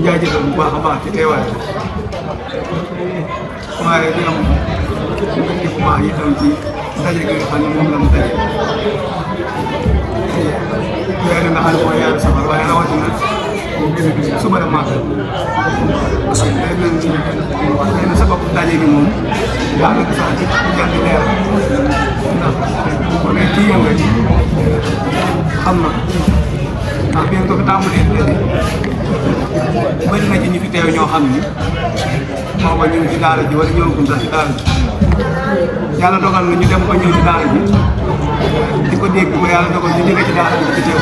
jaajëfal bu baax a baax ci teewaay waaye di am mbégte bu baax itam ci daje gi nga xam ne moom la mu daje weer nga xam ne mooy yaaru safar waaye rawatina suba la màggal parce que day na sababu daje gi moom daanaka sax ci jant leer ndax bu ne ci yënga ji xam na ndax bien ko fi tàmbalee léegi bëri na ci ñi fi teew ñoo xam ni booba ñu ngi ci daara ji wala ñëwagum sax ci daara ji yàlla dogal na ñu dem ba ñëw ci daara ji di ko dégg ba yàlla dogal ñu jóge ci daara ji di ci teew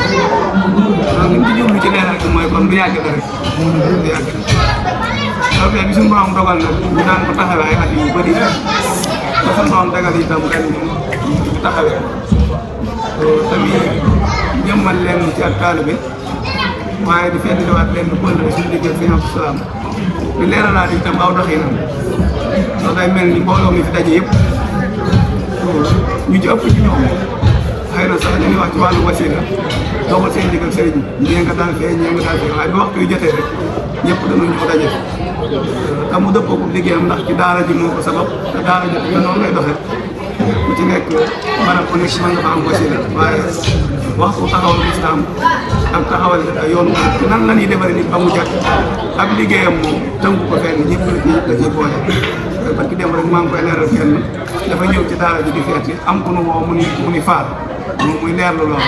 loolu ñu ci jublu ci leeral gi mooy kon du yàgg la rek du yàgg la loolu bi suñu borom dogal na ñu daan ko taxawee ay at yu bëri ba suñu borom dagal itam ren ñu taxawee tamit jëmmal leen ci ak taalibe waaye di fàttaliwaat leen lu bëri suñu diggante fi am salaam di leeralaat itam aw doxinam loolu day mel ni mbooloo mi fi daje yëpp ñu ci ëpp ci ñoom xëy na sax ñu ngi wax ci wàllu wasila doxal seen digg ak sëriñ ñee nga daan fee ñee nga daan fee waaye bi waxtu yu jotee rek ñëpp danañu ko daje te mu dëppoo ko liggéeyam ndax ci daara ji moo ko sabab te daara ji te noonu lay doxee ku ci nekk maanaam ku nekk mën nga fa am wasila waaye waxtu taxawal islam ak taxawal yoon nan la ñuy defaree nit ba mu jàpp ak liggéeyam moom tënku ko fenn ñëpp la ciy boole parce que dem rek maa ngi koy leeral kenn dafa ñëw ci daara ji di feeti am ku nu woo mu ni faar moom muy leerlu lool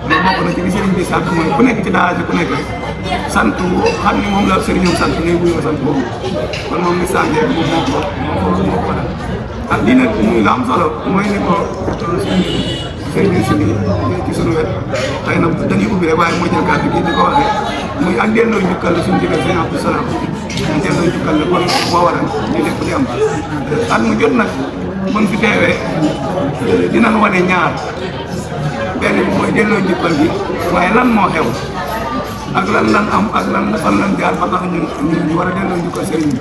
mais bokk na ci li sëriñ bi sant mooy ku nekk ci daara ji ku nekk rek sant xam ni moom la sëriñam sant ngay wuyoo sant boobu kon moom ni sant rek moom moo ko def ak lii nag muy lu am solo mooy ni ko sëriñ si ci sunu wet xëy na dañuy ubbi rek waaye moo jël kàddu gi di ko waxee muy ak delloo njukkal la suñu digal sëriñ Abdou Salaam ñu delloo njukkal la kon moo waral ñu lépp di am at mu jot nag buñ fi teewee dinañ wane ñaar benn bi mooy delloo njukkal gi waaye lan moo xew ak lan am ak lan fan lan jaar ba tax ñu war a delloo njukkal sëriñ bi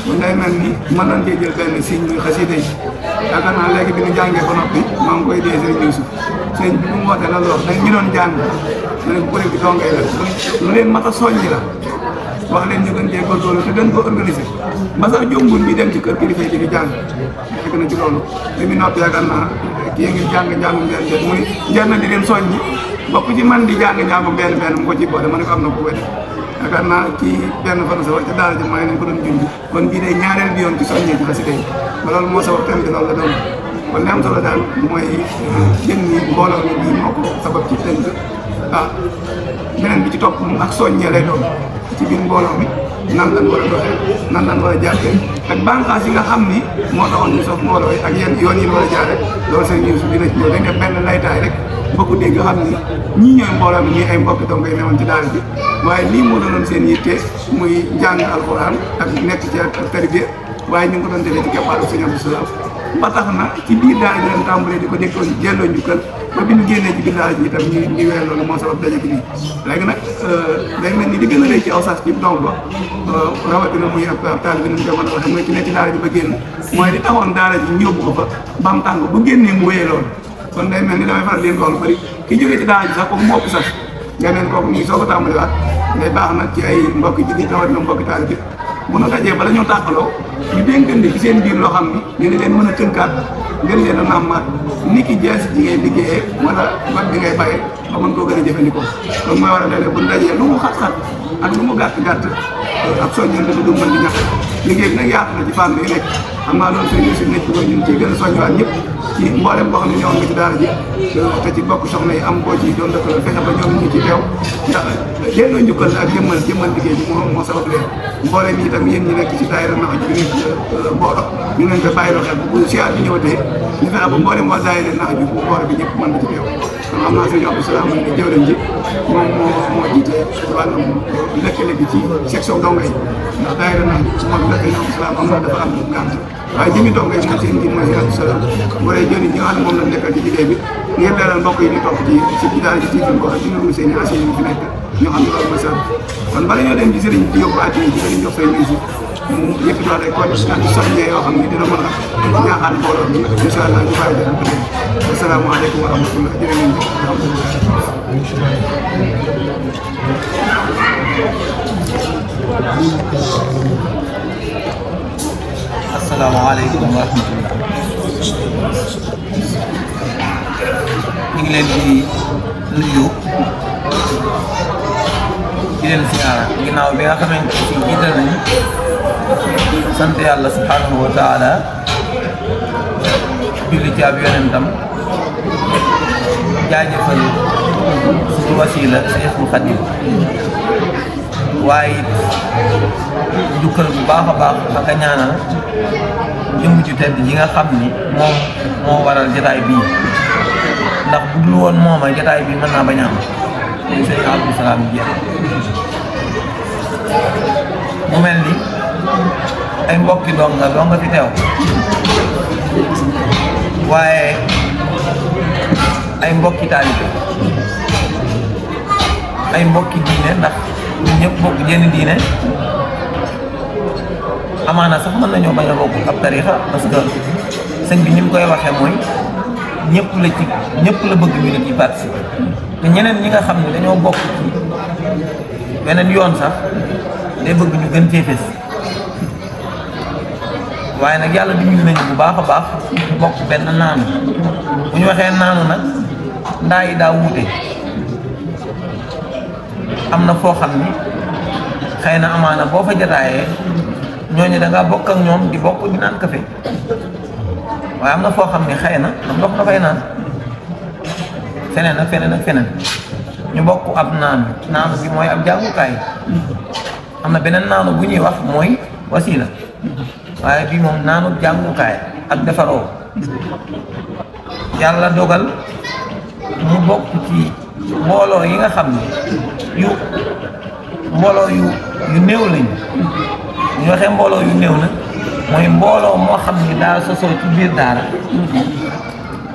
kon day mel ni mën nañ cee jël benn signe muy xasida yi yaakaar naa léegi bi ñu jàngee ba noppi maa ngi koy dee sëriñ Yuusuf sëriñ bi mu woote la lool dañ ñu doon jàng ma ne ko kuréel bi dongay la lu leen mat a soññi la wax leen ñu gën cee góorgóorlu te gën ko organisé ba sax jombul bi dem ci kër kilifa yi di fi jàng fekk na ci loolu li mu noppi yaakaar naa kii ngi njàngum benn benn muy jar na di leen soññi ba ku ci man di njàngum benn mu ko ci boole ma ne ko am na ko wéde yaakaar naa kii benn fan sa wax ca daara ji maa ngi leen ko doon junj kon bii day ñaareel bi yoon ci soññee ci xasida yi ba loolu moo sabab thème bi loolu la doon kon li am solo daal mooy jën ñi mbooloo mi bii moo ko sabab ci tënk beneen bi ci topp moom ak soññee lay doon ci biir mbooloo mi nan lañ war a doxee nan lañ war a jàppee ak bànqaas yi nga xam ni moo taxoon ñu sof mbooloo yi ak yenn yoon yi war a jaare loolu seen news dina ci ñëw dañ def benn laytaay rek bokku dégg xam ni ñii ñooy mbooloo mi ñii ay mbokki dong ngay newoon ci daara bi waaye lii moo doonoon seen yitte muy jàng alxuraan ak nekk ci ak tarbiya waaye ñu ngi ko doon defee ci keppaaru Sëñ Abdou Salaam ba tax na ci biir daara ji leen tàmbalee di ko déggoon jelloo njukkal ba bi ñu génnee ci biir daara ji itam ñu weer loolu moo sabab daje bi nii léegi nag day mel ni di gën a rëy ci aw sas ci dong ba rawatina muy ab taal bi nañ ko mën a waxee mooy ci ne ci daara ji ba génn mooy di taxoon daara ji ñu yóbbu ko fa ba mu tàng bu génnee mu wéyee loolu kon day mel ni damay faral leen loolu bëri ki jógee ci daara ji sax kooku mbokk sax nga neen kooku muy soo ko tàmbaliwaat day baax nag ci ay mbokki ji rawatina mbokki taal bi bu nu dajee bala ñoo tàqaloo ñu dénkandi ci seen biir loo xam ni dina leen mën a tënkaat ngeen leen a nàmmaat ni ki jees ji ngay liggéeyee wala bat bi ngay bàyyee ba mën koo gën a jëfandikoo kon mooy war a dene bu ñu dajee lu mu xat-xat ak lu mu gàtt-gàtt ak soññante du mën di ñàkk liggéey bi nag yaatu na ci fànn yi nekk xam naa loolu seen si nekk ko ñun ciy gën a soññiwaat ñëpp ci mboolem boo xam ne ñëwoon nga ci daara ji te ci bokk soxna yi am koo ci doon dëkkaloo fexe ba ñoom ñu ci teew ndax delloo njukkal ak jëmmal liggéey bi moo sabab leen mboolem yi itam yéen ñi nekk ci daayira nax ji bi nekk mboolo ñu leen ko bàyyiloo xel bu siyaar bi ñëwatee ñu fexe ba mboolem waa daayira nax ji bu mboolo bi ñëpp mën na ci teew kon xam naa sëñ Abdou Salaam ni jëwriñ ji moom moo jiite wàllum lëkkale bi ci section donga yi ndax daayira nax ji moom lëkkale Abdou Salaam am na dafa am gànt waaye jëmi donga yi moom seen njiit mooy sëñ Abdou Salaam waree jëriñ ñi nga xam ne moom lañ nekkal ci liggéey bi ngeen leeral mbokk yi di topp ci daara ji tiitin ko ak ci nuru seen anciens yi fi nekk ñoo xam ne loolu mooy sant kon bala ñoo dem ci sëriñ di yóbbu at yi ci sëriñ jox say misi mu yëkkatiwaat ay code ak soññee yoo xam ne dina mën a ñaaxaat mbooloo bi incha allah ñu bàyyi def asalaamaaleykum wa rahmatullah jërë ngeen jëf asalaamaaleykum wa rahmatullah. ñu ngi leen di nuyu di leen siyaara ginnaaw bi nga xamante ni jiital nañu sant yàlla subhanahu wa taala julli ci ab yonentam jaajëfal suñu wasila Seexul Xadim waaye jukkal bu baax a baax ak a ñaanal jëmm ju tedd ji nga xam ni moom moo waral jotaay bii ndax bu dul woon moom ak jotaay bii mën naa bañ a am muy sëñ Abdou Salam Dieng mu mel ni ay mbokki donga fi teew waaye ay mbokki taalibe ay mbokki diine ndax ñun ñëpp bokk jenn diine amaana sax mën nañoo bañ a bokk ab tarixa parce que sëñ bi ni mu koy waxee mooy ñëpp la bëgg ñu di ci participer te ñeneen ñi nga xam ne dañoo bokk ci beneen yoon sax day bëgg ñu gën cee fés waaye nag yàlla dimbali nañu bu baax a baax ñu bokk benn naanu bu ñu waxee naanu nag ndaa yi daa wuute am na foo xam ni xëy na amaana boo fa jotaayee ñooñu da ngaa bokk ak ñoom di bokk di naan kafe waaye am na foo xam ne xëy na am ndox na fay naan feneen ak feneen ak feneen ñu bokk ab naanu bi mooy ab jàngukaay am na beneen naanu bu ñuy wax mooy wasila waaye bii moom naanu jàngukaay ak defaroo yàlla dogal mu bokk ci mbooloo yi nga xam ne mbooloo yu néew lañu ñu waxee mbooloo yu néew nag mooy mbooloo moo xam ni daa sosoo ci biir daara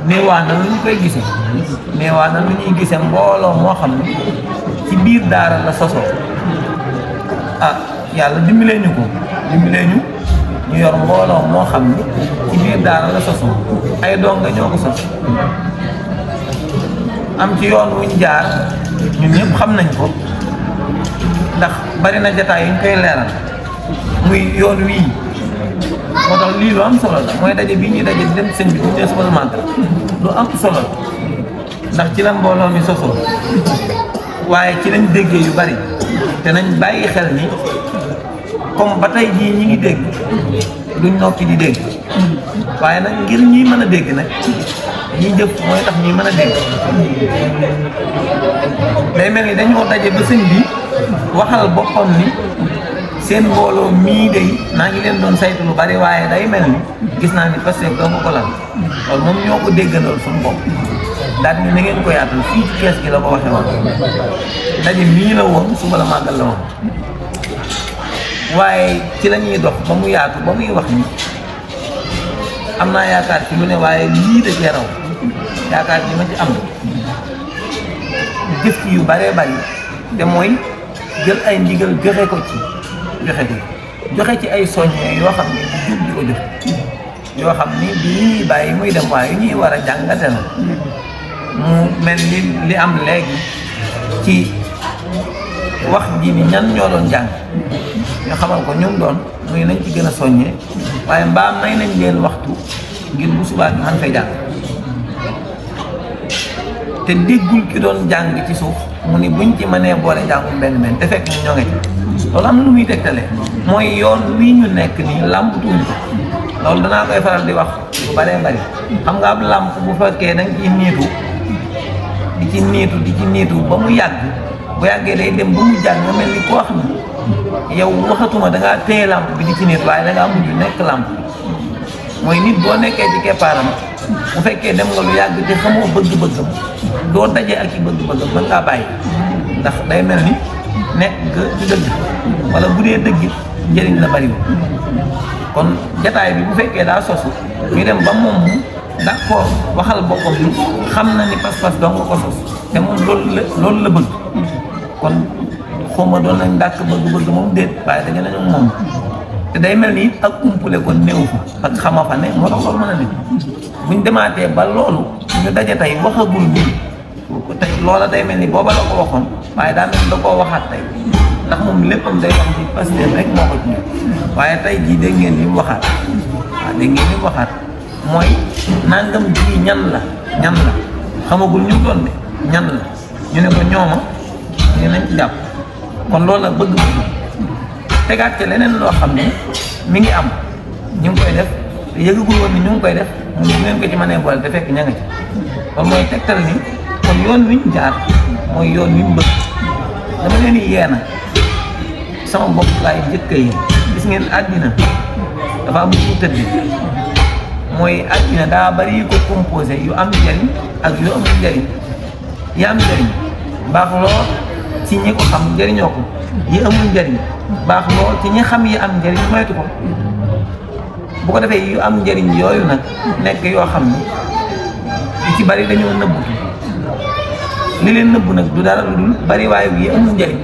néewaa na lu ñu koy gisee néewaa na lu ñuy gisee mbooloo moo xam ni ci biir daara la sosoo ah yàlla dimbalee ñu ñu yor mbooloo moo xam ni ci biir daara la sosoo ay donga ñoo ko sos am ci yoon wuñ jaar ñun ñëpp xam nañ ko ndax bari na jataay yuñ koy leeral muy yoon wii moo tax lii lu am solo la mooy daje bii ñuy daje di dem sëñ bi bu ñu nee suba la màggal lu am solo la ndax ci la mbooloo mi sosoo waaye ci lañ déggee yu bari te nañ bàyyi xel ni comme ba tey jii ñi ngi dégg duñ nokki di dégg waaye nag ngir ñi mën a dégg nag ñi jëf mooy tax ñi mën a dégg day mel ni dañoo daje ba sëñ bi waxal boppam ni seen mbooloo mii day maa ngi leen doon saytu lu bari waaye day mel ni gis naa ni parce que doo nga ko lal loolu moom ñoo ko déggandool suñu bopp daal ni na ngeen ko yaatal fii ci kees gi la ko waxee woon daje mii la woon suba la màggal la woon waaye ci la ñuy dox ba mu yaatu ba muy wax ni am naa yaakaar ci lu ne waaye lii da cee raw yaakaar ji ma ci am jëf ci yu bëree bëri te mooy jël ay ndigal joxe ko joxe ci ay soññee yoo xam ne du jub di ko joxe yoo xam ni bi ñuy bàyyi muy dem waaye yu ñuy war a jàngate la mu mel ni li am léegi ci wax ji ni ñan ñoo doon jàng ñu xamal ko ñum doon muy nañ ci gën a soññee waaye mbaam may nañ leen waxtu ngir bu subaa ñu man fay jàng te déggul ki doon jàng ci suuf mu ni buñ ci mënee boole njàngum benn te fekk ñu ñoo ngi ci loolu am na lu muy tegtalee mooy yoon wii ñu nekk nii làmputuñ ko loolu danaa koy faral di wax lu bëree bëri xam nga ab làmp bu fekkee danga ciy di ci niitu ba mu yàgg bu yàggee day dem ba mu jàng nga mel ni koo xam ne yow waxatuma dangaa téye làmp bi di ci niit waaye dangaa mujj nekk làmp mooy nit boo nekkee ci keppaaram bu fekkee dem nga lu yàgg te xamoo bëgg-bëggam doo dajee ak ci bëgg-bëggam mën ngaa bàyyi ndax day mel ni nekk nga ci dëgg wala bu dee dëgg njëriñ la bariwul kon jataay bi bu fekkee daa sosu ñu dem ba moom d'accord waxal boppam ni xam na ni pas-pas doo nga ko sos te moom loolu la bëgg kon xawma doon nañ ndàkk bëgg-bëgg moom déet waaye dañu nañu moom te day mel ni ak umpule kon néew fa ak xama fa ne moo tax loolu mën a ne buñ demaatee ba loolu ñu daje tey waxagul bi tey loola day mel ni booba la ko waxoon waaye daa mel ni da koo waxaat tey ndax moom léppam day wax ci Pastef rek moo ko ci ñor waaye tey jii dégg ngeen li mu waxaat waaw dégg ngeen li mu waxaat mooy nangam ji ñan la xamagul ñu doon de ñan la ñu ne ko ñooma ñu nañ ci jàpp kon loolu la bëgg-bëgg tegaat ci leneen loo xam ne mi ngi am ñu ngi koy def te yëgagul woon ni ñu ngi koy def mu bu ngeen ko ci mënee boole te fekk ña nga ci kon mooy tegtal ni kon yoon wi ñu jaar mooy yoon wi mu bëgg dama leen di yeena sama bopp laay njëkk yi gis ngeen àddina dafa am lu tëdd mooy àddina daa bari yu ko composé yu am njariñ ak yu amul njariñ yi am njariñ baax lool ci ñi ko xam njariñoo ko yi amul njariñ baax lool ci ñi xam yi am njariñ moytu ko bu ko defee yu am njariñ yooyu nag nekk yoo xam ne yu ci bari dañoo nëbbutu li leen nëbbu nag du dara lu dul bari waayu yi amul njariñ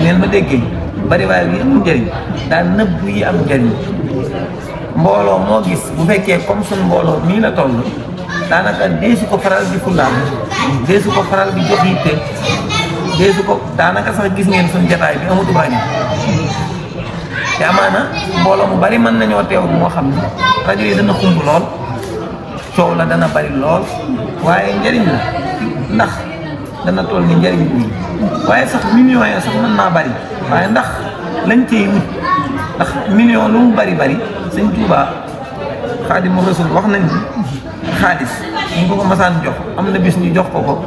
ngeen ma déggee bari waayu yi amul njariñ daa nëbbu yi am njariñ mbooloo moo gis bu fekkee comme suñ mbooloo mii la toll daanaka deesu ko faral di fullaam deesu ko faral di jox yitte deesu ko daanaka sax gis ngeen suñ jataay bi amatu bari te amaana mbooloo mu bari mën nañoo teew moo xam ne rajo yi dana xumb lool coow la dana bari lool waaye njariñ la ndax dana toll ni njariñ bi waaye sax millions yi sax mën naa bari waaye ndax lañ cey wut ndax million lu mu bari sëñ Tuubaa Xaadimu Rasuul wax nañ ni xaalis ñu ko masaan jox am na bis ñu jox ko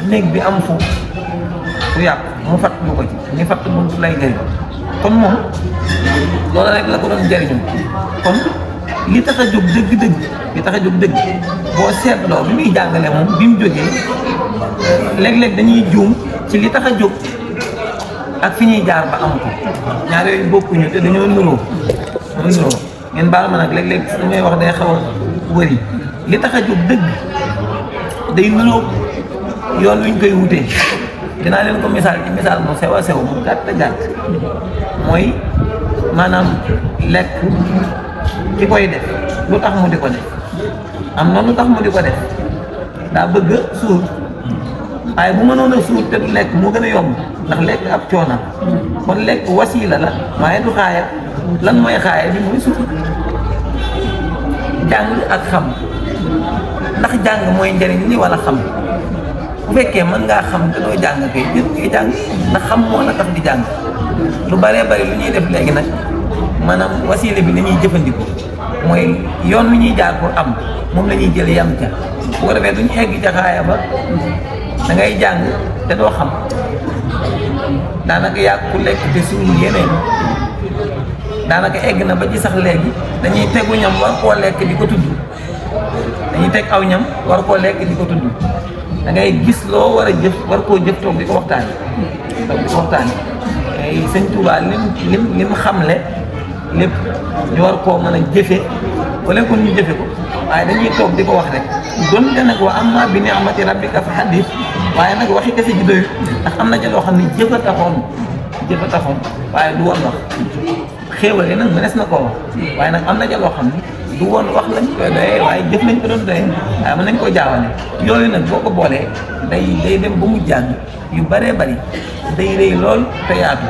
néeg bi am fu yàq mu fatt lu ko ci ñu fatt mun fu lay jëriñ kon moom loolu rek la ko doon jëriñu kon li tax a jóg dëgg boo seetloo bi muy jàngale moom bi mu jógee léeg-léeg dañuy juum ci li tax a jóg ak fi ñuy jaar ba am ko ñaar yooyu bokkuñu te dañoo nuroo ngeen baal ma nag léeg-léeg su may wax day xaw a wëri li tax a jóg dëgg day nuroo yoon wi ñu koy wutee dinaa leen ko misaal ci misaal mu sew a sew mu gàtt mooy maanaam lekk ki koy def lu tax mu di ko def am na lu tax mu di ko def daa bëgg suur waaye bu mënoon a suur te du lekk moo gën a yomb ndax lekk ab coona kon lekk wasiila la waaye du xaaya lan mooy xaaya bi mooy suur jàng ak xam ndax jàng mooy njëriñ li wala xam bu fekkee mën ngaa xam te doo jàng kay jël ngay jàng ndax xam moo la tax di jàng lu baree bari lu ñuy def léegi nag maanaam wasiila bi la ñuy jëfandikoo mooy yoon wi ñuy jaar pour am moom la ñuy jël yam ca bu ko defee duñ egg ca xaaya ba da ngay jàng te doo xam daanaka yàgg ku lekk te suñu yeneen daanaka egg na ba ci sax léegi dañuy tegu ñam war koo lekk di ko tudd dañuy teg aw ñam war koo lekk di ko tudd da ngay gis loo war a jëf war koo jëf toog di ko waxtaane ay sëñ Tuubaa lim xamle lépp ñu war koo mën a jëfe wala kon ñu jëfe ko waaye dañuy toog di ko wax rek donte nag wa amma bi ni'mati rabbika fa haddith waaye nag waxi kese ji doyut ndax am na ca loo xam ne jëfa taxoon waaye du woon wax xéewal yi nag mënees na koo wax waaye nag am na ca loo xam ne du woon wax lañ koy doyee waaye jëf lañ ko doon doyee waaye mën nañ koo jaawale yooyu nag boo ko boolee day dem ba mu jàng yu bëree bëri day rëy lool te yaatu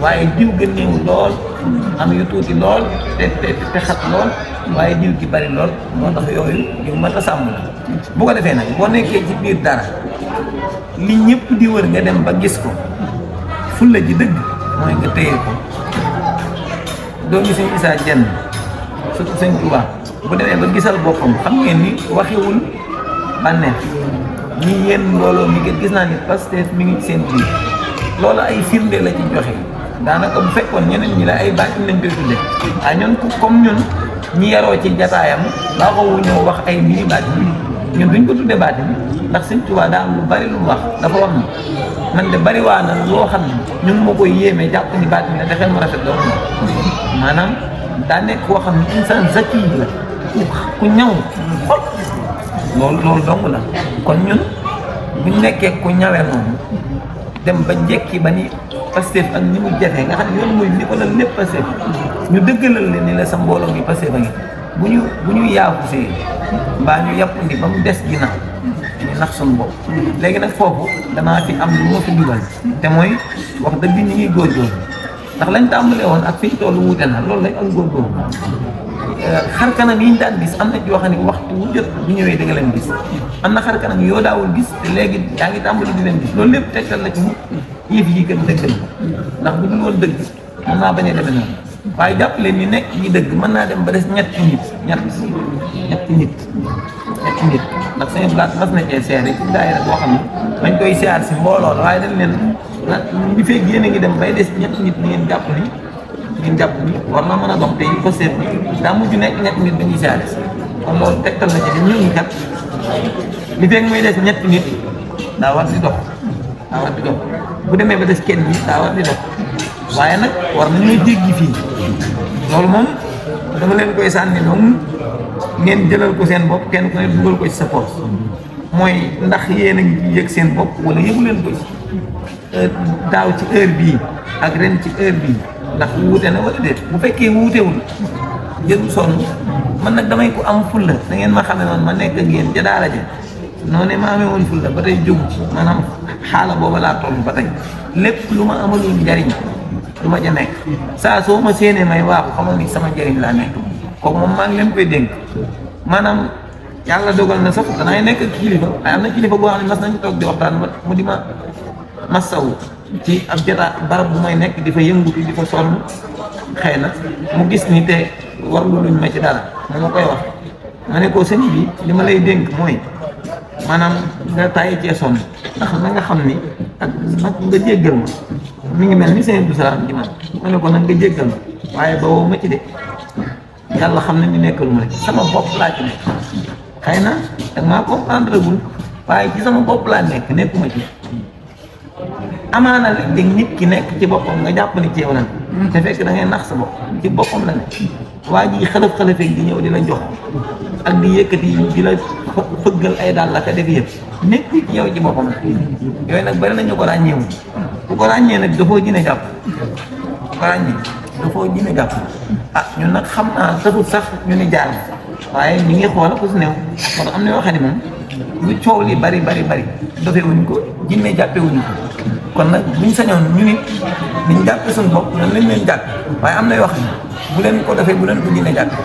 waaye diw gën néew lool am yu tuuti lool te xat lool waaye diw gi bëri lool moo tax yooyu yu mat a sàmm la bu ko defee nag boo nekkee ci biir dara li ñëpp di wër nga dem ba gis ko fulla ji dëgg mooy nga téye ko doomi Sëñ Isaa Jenn surtout Sëñ Tuubaa bu demee ba gisal boppam xam ngeen ni waxiwul bànneex ñii yéen mbooloo mi gis naa ni Pastef mi ngi ci seen biir loolu ay firnde la ci joxe daanaka bu fekkoon ñeneen ñi la ay baatin lañ koy tudde waaye ñun comme ñun ñi yaroo ci jataayam baaxoo ñoo wax ay mbiri baatin ñun duñ ko tudde baatin ndax Sëñ Tuubaa daa am lu bari lu mu wax dafa wax ni man de bari waa na loo xam ne ñu ngi ma koy yéeme jàpp ni baatin la defee ma rafet doo maanaam daa nekk koo xam ne insaan zaki la ku ñaw xol loolu dong la kon ñun buñ nekkee ku ñawee noonu dem ba njekki ba ni Pastef ak ni mu jafee nga xam ne yoon mooy ni ko la lépp Pastef ñu dëggalal leen ni la sa mbooloo mi Pastef a ngi bu ñu yaafusee mbaa ñu yàpp ndi ba mu des ginnaaw ñu nax suñu bopp léegi nag foofu danaa fi am lu ma fi dugal te mooy wax dëgg ñi ngi góorgóorlu ndax lañ tàmbalee woon ak fi ñu toll wuute na loolu lañ ak góorgóorlu xar kanam yi ñu daan gis am na yoo xam ne waxtu wu jot bu ñëwee da nga leen gis am na xar kanam yoo daawul gis te léegi yaa ngi tàmbali di leen gis loolu lépp tegtal la ci mu yëf yi gën dëggal ndax bu dul woon dëgg mën naa bañ a demee noonu waaye jàpp leen ni nekk ñi dëgg mën naa dem ba des ñetti nit ndax seen place mas na cee seere ci daayira boo xam ne bañ koy siyaar si mbooloo la waaye dañ leen li fekk yéen a ngi dem bay des ñetti nit ngeen jàpp ni war na mën a dox te yi ko seet daa mujj nekk ñetti nit ba ñuy siyaare si kon loolu tegtal na ci ne ñooñu kat li fekk muy des ñetti nit daa war di dox bu demee ba des kenn bi daa war di dox waaye nag war nañoo jéggi fii loolu moom dama leen koy sànni noonu ngeen jëlal ko seen bopp kenn ku ne dugal ko ci sa poos mooy ndax yéen a ngi yëg seen bopp wala yëgu leen ko ci daaw ci heure bii ak ren ci heure bii ndax wuute na wala déet bu fekkee wuutewul jël sonn man nag damay ko am fulla da ngeen ma xamee noonu ma nekk ak yéen ja daara ja noonu ma amee woon fulla ba tey jógu ci maanaam xaala booba laa toll ba tey lépp lu ma amalul njariñ du ma ja nekk saa soo ma séenee may waaxu xamal ni sama njariñ laa nekk kooku moom maa ngi leen koy dénk maanaam yàlla dogal na sax danaay nekk ak kilifa waaye am na kilifa boo xam ne mas nañu toog di waxtaan mu di ma masawu ci ab jotaay barab bu may nekk di fa yëngutu di fa sonn xëy na mu gis ni te warlu luñ ma ci dara mu ma koy wax ma ne ko sëñ bi li ma lay dénk mooy maanaam nga tàyyi cee sonn ndax na nga xam ni ak nag nga jéggal ma mi ngi mel ni seen du salaam ji man ma ne ko nag nga jéggal ma waaye ba woo ma ci de yàlla xam ne ni nekkal ma rek sama bopp laa ci nekk xëy na dag maa comprendre gul waaye ci sama bopp laa nekk nekkuma ci amaana léeg-léeg nit ki nekk ci boppam nga jàpp ni ci yow la te fekk da ngay nax sa bopp ci boppam la ne waa ji xalaf-xalafeeg di ñëw di la jox ak di yëkkati di la fëggal ay daal la ka def yëpp nekk ci yow ci boppam la yooyu nag bari nañu ko ràññeewu bu ko ràññee nag dafoo jine jàpp ko ràññee dafoo jine jàpp ah ñun nag xam naa taxul sax ñu ni jaar waaye ñu ngi xool ku si néew moo tax am na yoo xam ne moom lu coow li bari dofewuñ ko jinne jàppewuñ ko kon nag buñ sañoon ñu nit niñ jàppe suñu bopp noonu lañ leen jàpp waaye am na yoo xam ne bu leen ko defee bu leen ko jinne jàppe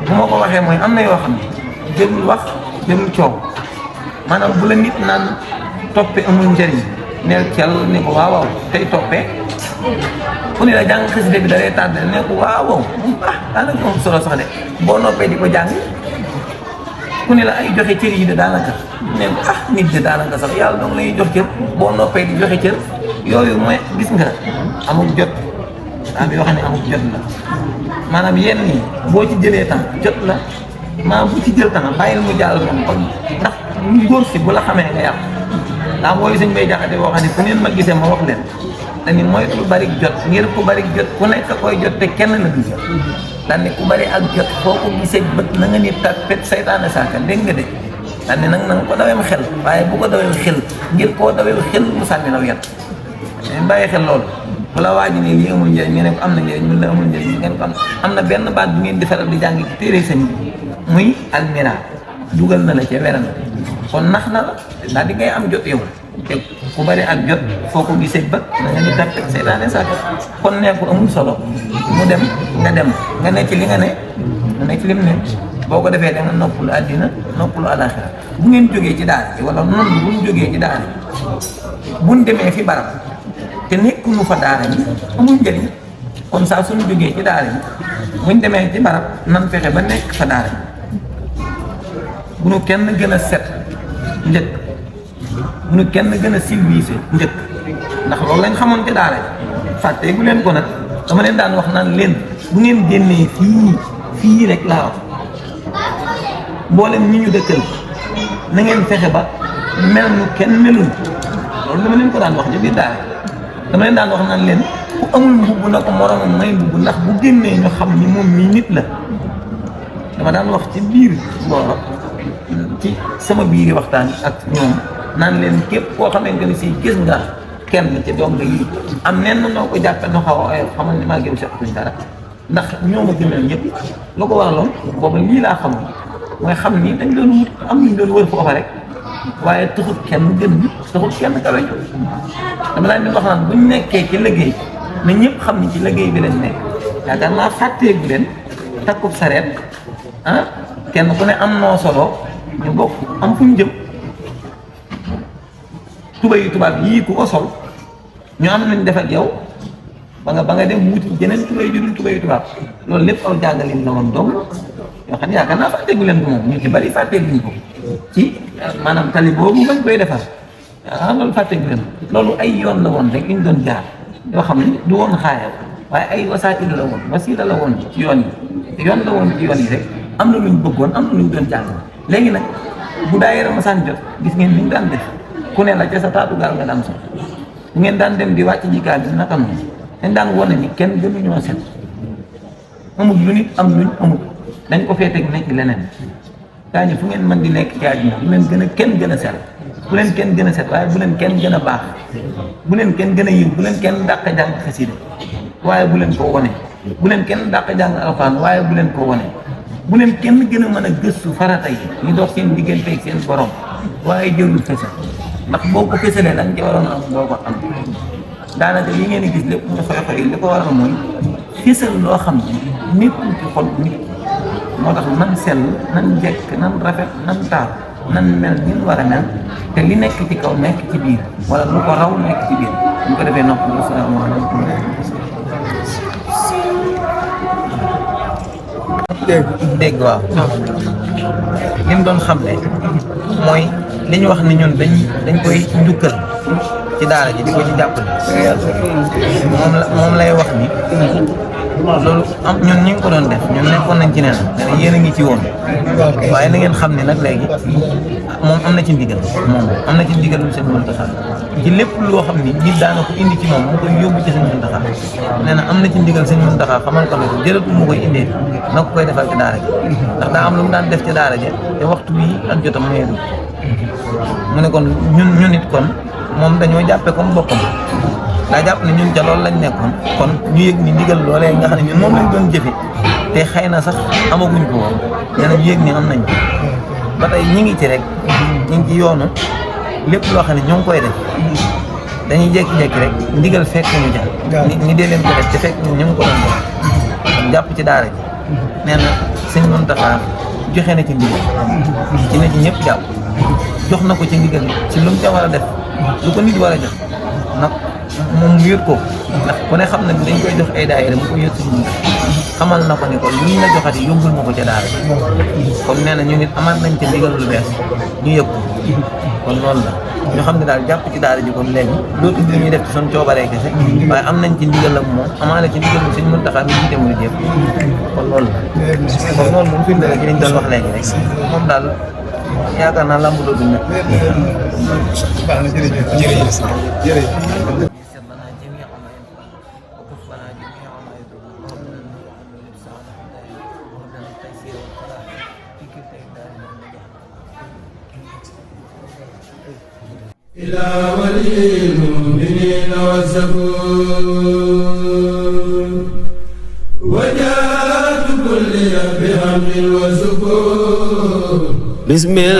bu ma ko waxee mooy am na yoo xam ne jërul wax jërul coow maanaam bu la nit naan toppe amul njëriñ neel cel ne ko waaw tey toppee ku ne la jàng xasida bi da lay tàddal ne ko waaw daanaka moom solo sax de boo noppee di ko jàng ku ne la ay joxe cër yi de daanaka ne ko nit de daanaka sax yàlla dong lay jox cër boo noppee di joxe cër yooyu mooy gis nga amul jot am yoo xam ne amul jot la maanaam yenn yi boo ci jëlee temps jot la maa bu ci jël temps bàyyil mu jàll moom kon ndax ñu góor si bu la xamee nga yàq daa mooy suñ bay jaxate boo xam ne fu ngeen ma gisee ma wax leen dañu moytu lu bari jot ngir ku bari jot ku nekk koy jot te kenn la du jot daan ne ku bari ak jot foo ko gisee bët na nga ni tapet saytaane saaka dégg nga de daan ne nag na nga ko daweem xel waaye bu ko daweem xel ngir koo daweem xel mu sànni law yat dañ bàyyi xel loolu bu la waa ji ne lii amul njëriñ ngeen ne ko am na njëriñ mun la amul njëriñ ngeen ko am na benn baat bu ngeen di faral di jàng ci téere sëñ bi muy almira dugal na la ca weram kon nax na la daal di ngay am jot yow te ku bari ak jot foo ko gisee bët na nga ni tapet saytaane saaka kon ne ko amul solo mu dem nga ne ci li nga ne nga ne ci lim ne boo ko defee da nga noppalu àddina noppalu àlaxira bu ngeen jógee ci daara ji wala noonu bu ñu jógee ci daara buñ demee fi barab te nekkuñu fa daara ji amul njëriñ kon saa suñu jógee ci daara ji buñ demee ci barab nan fexe ba nekk fa daara ji bu nu kenn gën a set njëkk bu nu kenn gën a civilisé njëkk ndax loolu lañ xamoon ci daara ji fàttee bu leen ko nag dama leen daan wax naan leen bu ngeen génnee fii rek laa wax mboolem ñi ñu dëkkal na ngeen fexe ba mel nu kenn melul loolu dama leen ko daan wax ci biir daara dama leen daan wax naan leen ku amul mbubb na ko moromam may mbubb ndax bu génnee ñu xam ni moom mii nit la dama daan wax ci biir mbooloo ci sama biiri waxtaan ak ñoom naan leen képp koo xamante ni si gis nga kenn ci dong yi am nen noo ko jàppe no xaw a xamal ni maa gëm seqatuñ dara ndax ñoo ma gënal ñëpp lu ko waraloon booba lii laa xam mooy xam ni dañ doon wut am luñ doon wër foofa rek waaye taxut kenn gën ñu taxut kenn kawe ñu dama laa di wax naan buñ nekkee ci liggéey na ñëpp xam ni ci liggéey bi lañ nekk yaakaar naa fàtteegu leen takkub sareet kenn ku ne am noo solo ñu bokk am fu ñu jëm tubay yu tubaab yii ku ko sol ñu am nañ def ak yow ba nga dem wuti jeneen tubay ju dul tubay yu tubaab loolu lépp aw jàngalin la woon dong yoo xam ne yaakaar naa fàtteegu leen ko moom ñu ci bari fàtteeguñ ko ci maanaam tali boobu bañ koy defar loolu fàtteegu leen loolu ay yoon la woon rek ñu doon jaar yoo xam ne du woon xaayal waaye ay wasaatilu la woon wasiila la woon ci yoon yi yoon la woon ci yoon yi rek am na lu ñu bëggoon am na lu ñu doon jàng léegi nag bu daayira masaan jot gis ngeen ni ñu daan def ku ne la ca sa taatu gaal nga daan sol bu ngeen daan dem di wàcc ji gaal bi naka noonu dañ daan wane ni kenn gënuñoo set amul lu nit am luñ amul dañ ko fee teg nekk leneen gaa ñi fu ngeen mën di nekk ci àddina bu leen gën a kenn gën a set bu leen kenn gën a set waaye bu leen kenn gën a baax bu leen kenn gën a yiw bu leen kenn dàq jàng xasida waaye bu leen ko wone bu leen kenn dàq jàng alxuraan waaye bu leen ko wone bu leen kenn gën a mën a gëstu farata yi ñu dox seen diggante ak seen borom waaye jëlul fësal ndax boo ko fësalee lañ ci waroon am doo ko am daanaka li ngeen di gis lépp ñu xoy xoy li ko waral mooy fësal loo xam ne nekkul ci xol nit moo tax nan sell nan jekk nan rafet nan taar nan mel ni ñu war a mel te li nekk ci kaw nekk ci biir wala lu ko raw nekk ci biir ñu ko defee nopp asalaamaaleykum dégg waaw li mu doon xam ne mooy li ñu wax ni ñun dañ koy njukkal ci daara ji di ko ci jàppale moom lay wax ni loolu am ñun ñu ngi ko doon def ñun nekkoon nañ ci neen ne yéen a ngi ci woon waaye na ngeen xam ne nag léegi moom am na ci ndigal moom am na ci ndigal lu seen Muntaxa ci lépp loo xam ni nit daana ko indi ci moom mu koy yóbbu ci seen Muntaxa nee na am na ci ndigal seen Muntaxa xamal ko ne ko jërëtul mu koy indee na ko koy defal ci daara ji ndax daa am lu mu daan def ci daara ji te waxtu bii ak jotam mayeedu mu ne kon ñun it kon moom dañoo jàppe comme boppam daa jàpp ne ñun ca loolu lañ nekkoon kon ñu yëg ni ndigal loolee nga xam ne ñun moom lañ doon jëfe te xëy na sax amaguñ ko woon nee na ñu yëg ni am nañ ko ba tey ñi ngi ci rek ñi ngi ci yoonu lépp loo xam ne ñoo ngi koy def dañuy jékki-jékki rek ndigal fekk ñu ja ñi dee leen ko def te fekk ñun ñu ngi ko doon def jàpp ci daara ji nee na sëñ Muntaxa joxe na ci ndigal ci na ci ñëpp jàpp jox na ko ci ndigal ci lu mu ca war a def lu ko nit war a jox nag moom mu yët ko ndax ku ne xam na ni dañ koy jox ay daayira mu koy yët suñu xamal na ko ni kon luñ la joxati yóbbul ma ko ca daara kon nee na ñu nit amaat nañ ca ndigal lu bees ñu yëg ko kon loolu la ñu xam ne daal jàpp ci daara ji kon léegi dootu li ñuy def ci suñu coobaree kese waaye am nañ ci ndigal ak moom amaana ci ndigal bi suñu Muntaxa mi jiite muy yëpp kon loolu la kon loolu moom firnde la ci liñ doon wax léegi rek moom daal yaakaar naa lamb dootu nekk. baax na jërëjëf jërëjëf. إلى ولي المؤمنين والزبور وجاءت كل بحمد وسكون بسم الله.